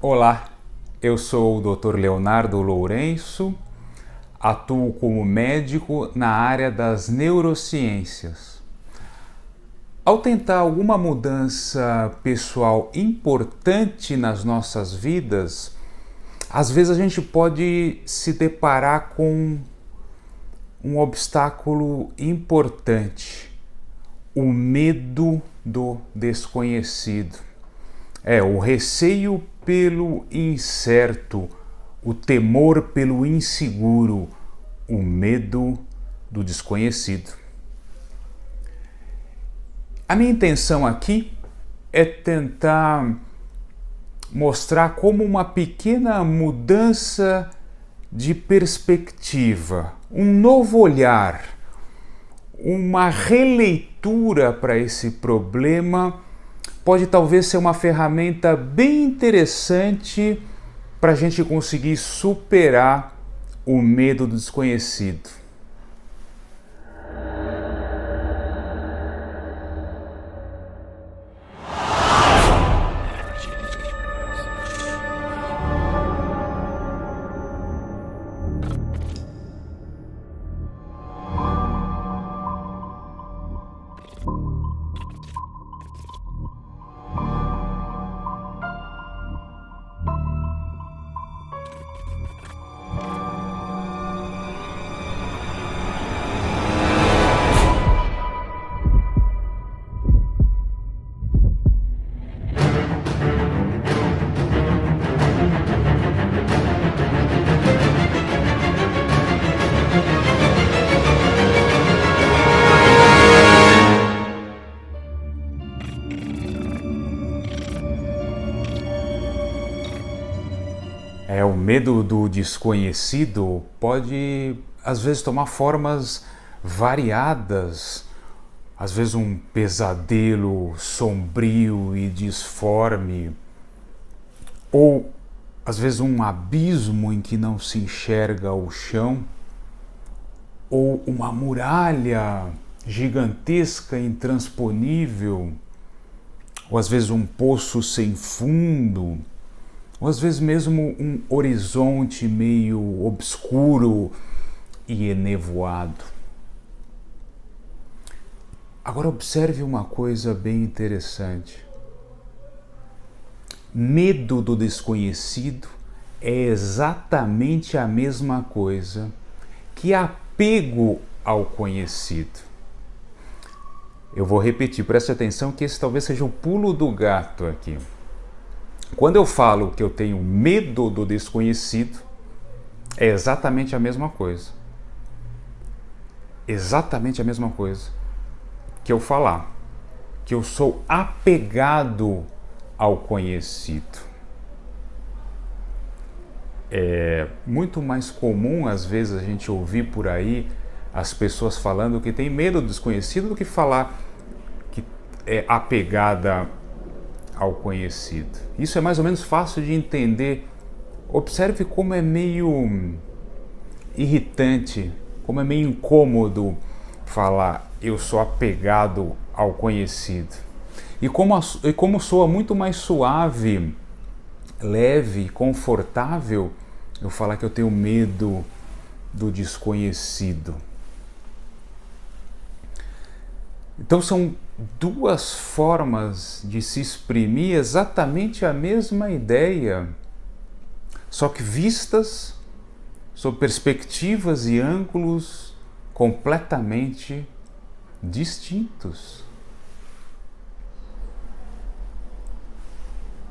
Olá, eu sou o Dr. Leonardo Lourenço, atuo como médico na área das neurociências. Ao tentar alguma mudança pessoal importante nas nossas vidas, às vezes a gente pode se deparar com um obstáculo importante: o medo do desconhecido. O receio pelo incerto, o temor pelo inseguro, o medo do desconhecido. A minha intenção aqui é tentar mostrar como uma pequena mudança de perspectiva, um novo olhar, uma releitura para esse problema pode talvez ser uma ferramenta bem interessante para a gente conseguir superar o medo do desconhecido. O medo do desconhecido pode, às vezes, tomar formas variadas. Às vezes um pesadelo sombrio e disforme, ou às vezes um abismo em que não se enxerga o chão, ou uma muralha gigantesca, intransponível, ou às vezes um poço sem fundo, ou às vezes mesmo um horizonte meio obscuro e enevoado. Agora observe uma coisa bem interessante. Medo do desconhecido é exatamente a mesma coisa que apego ao conhecido. Eu vou repetir, preste atenção que esse talvez seja o pulo do gato aqui. Quando eu falo que eu tenho medo do desconhecido, é exatamente a mesma coisa. Exatamente a mesma coisa que eu falar que eu sou apegado ao conhecido. É muito mais comum, às vezes, a gente ouvir por aí as pessoas falando que tem medo do desconhecido do que falar que é apegada ao conhecido. Isso é mais ou menos fácil de entender. Observe como é meio irritante, como é meio incômodo falar eu sou apegado ao conhecido. E como soa muito mais suave, leve, confortável eu falar que eu tenho medo do desconhecido. Então são duas formas de se exprimir exatamente a mesma ideia, só que vistas sob perspectivas e ângulos completamente distintos.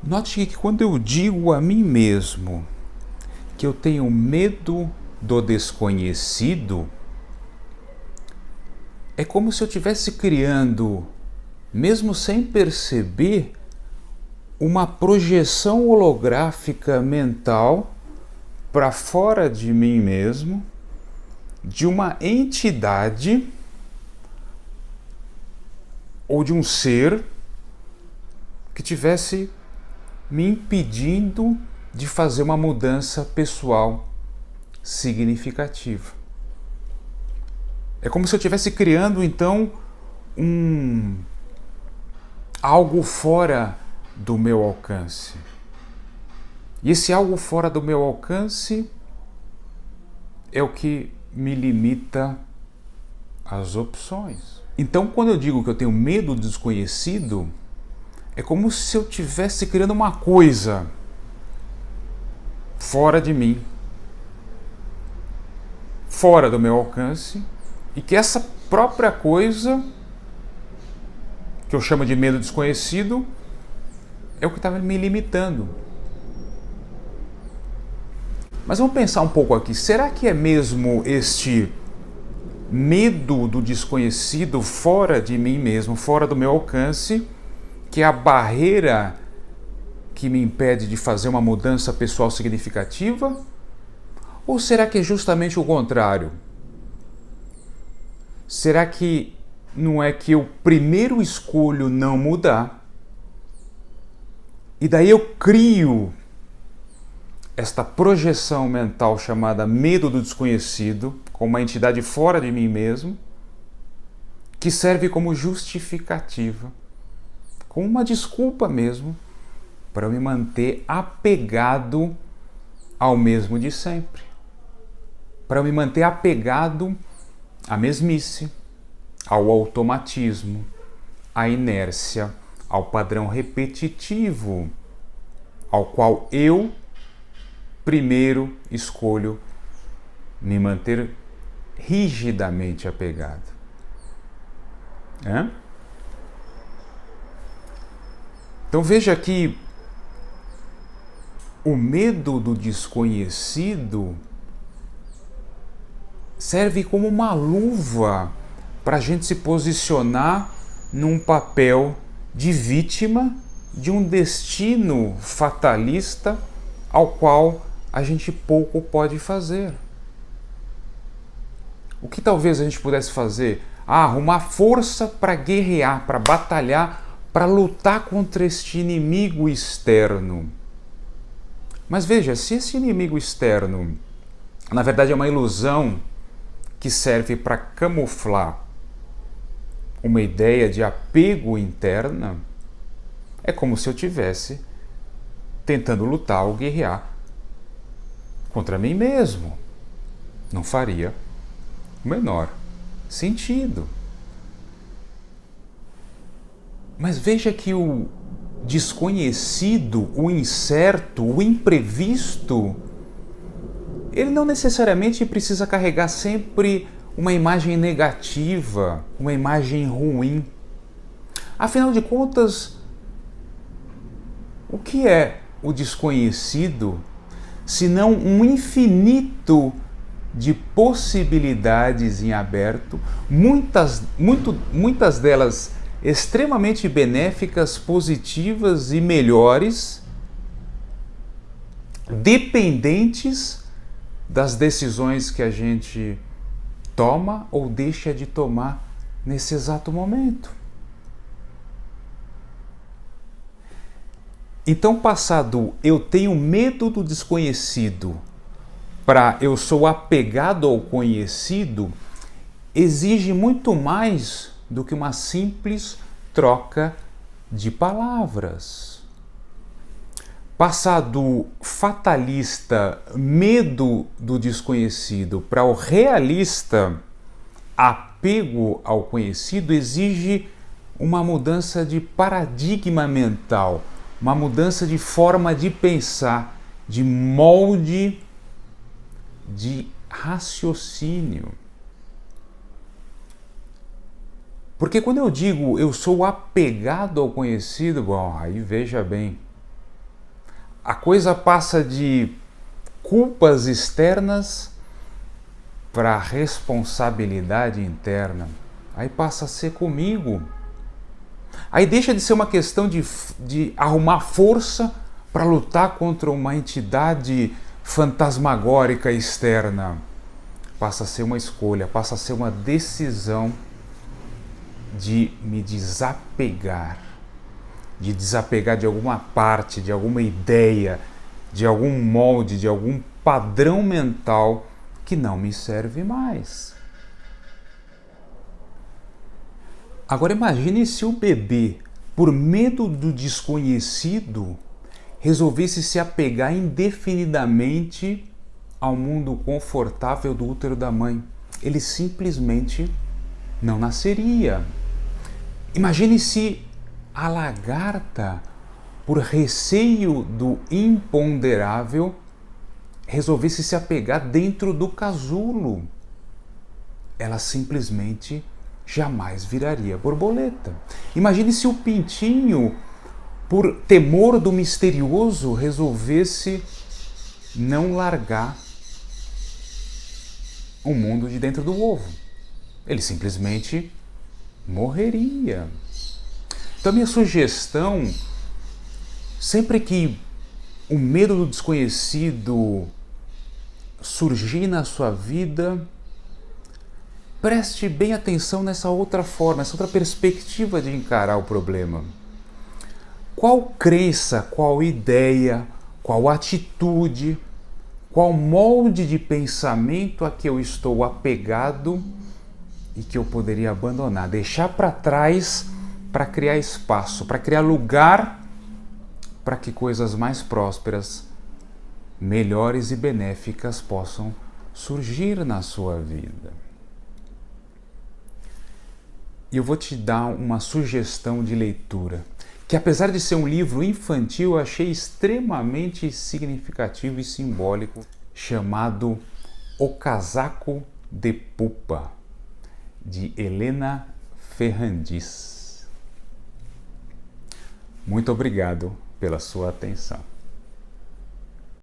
Note que quando eu digo a mim mesmo que eu tenho medo do desconhecido, é como se eu estivesse criando, mesmo sem perceber, uma projeção holográfica mental para fora de mim mesmo, de uma entidade ou de um ser que tivesse me impedindo de fazer uma mudança pessoal significativa. É como se eu estivesse criando, então, algo fora do meu alcance. E esse algo fora do meu alcance é o que me limita às opções. Então, quando eu digo que eu tenho medo do desconhecido, é como se eu estivesse criando uma coisa fora de mim, fora do meu alcance, e que essa própria coisa, que eu chamo de medo desconhecido, é o que está me limitando. Mas vamos pensar um pouco aqui, será que é mesmo este medo do desconhecido fora de mim mesmo, fora do meu alcance, que é a barreira que me impede de fazer uma mudança pessoal significativa? Ou será que é justamente o contrário? Será que não é que eu primeiro escolho não mudar e daí eu crio esta projeção mental chamada medo do desconhecido, como uma entidade fora de mim mesmo, que serve como justificativa, como uma desculpa mesmo, para eu me manter apegado ao mesmo de sempre, para eu me manter apegado à mesmice, ao automatismo, à inércia, ao padrão repetitivo, ao qual eu primeiro escolho me manter rigidamente apegado. Então veja que o medo do desconhecido serve como uma luva para a gente se posicionar num papel de vítima de um destino fatalista ao qual a gente pouco pode fazer. O que talvez a gente pudesse fazer? Arrumar força para guerrear, para batalhar, para lutar contra este inimigo externo. Mas veja, se esse inimigo externo, na verdade, é uma ilusão que serve para camuflar uma ideia de apego interna, é como se eu tivesse tentando lutar ou guerrear contra mim mesmo. Não faria o menor sentido. Mas veja que o desconhecido, o incerto, o imprevisto, ele não necessariamente precisa carregar sempre uma imagem negativa, uma imagem ruim. Afinal de contas, o que é o desconhecido senão um infinito de possibilidades em aberto, muitas delas extremamente benéficas, positivas e melhores, dependentes das decisões que a gente toma ou deixa de tomar nesse exato momento. Então, passado eu tenho medo do desconhecido para eu sou apegado ao conhecido, exige muito mais do que uma simples troca de palavras. Passar do fatalista medo do desconhecido para o realista apego ao conhecido exige uma mudança de paradigma mental, uma mudança de forma de pensar, de molde de raciocínio. Porque quando eu digo eu sou apegado ao conhecido, bom, aí veja bem, a coisa passa de culpas externas para responsabilidade interna. Aí passa a ser comigo. Aí deixa de ser uma questão de arrumar força para lutar contra uma entidade fantasmagórica externa. Passa a ser uma escolha, passa a ser uma decisão de me desapegar. De desapegar de alguma parte, de alguma ideia, de algum molde, de algum padrão mental que não me serve mais. Agora imagine se o bebê, por medo do desconhecido, resolvesse se apegar indefinidamente ao mundo confortável do útero da mãe, ele simplesmente não nasceria. Imagine se a lagarta, por receio do imponderável, resolvesse se apegar dentro do casulo. Ela simplesmente jamais viraria borboleta. Imagine se o pintinho, por temor do misterioso, resolvesse não largar o mundo de dentro do ovo. Ele simplesmente morreria. Então, minha sugestão, sempre que o medo do desconhecido surgir na sua vida, preste bem atenção nessa outra forma, essa outra perspectiva de encarar o problema. Qual crença, qual ideia, qual atitude, qual molde de pensamento a que eu estou apegado e que eu poderia abandonar, deixar para trás para criar espaço, para criar lugar para que coisas mais prósperas, melhores e benéficas possam surgir na sua vida. E eu vou te dar uma sugestão de leitura, que apesar de ser um livro infantil, eu achei extremamente significativo e simbólico, chamado O Casaco de Pupa, de Helena Ferrandis. Muito obrigado pela sua atenção.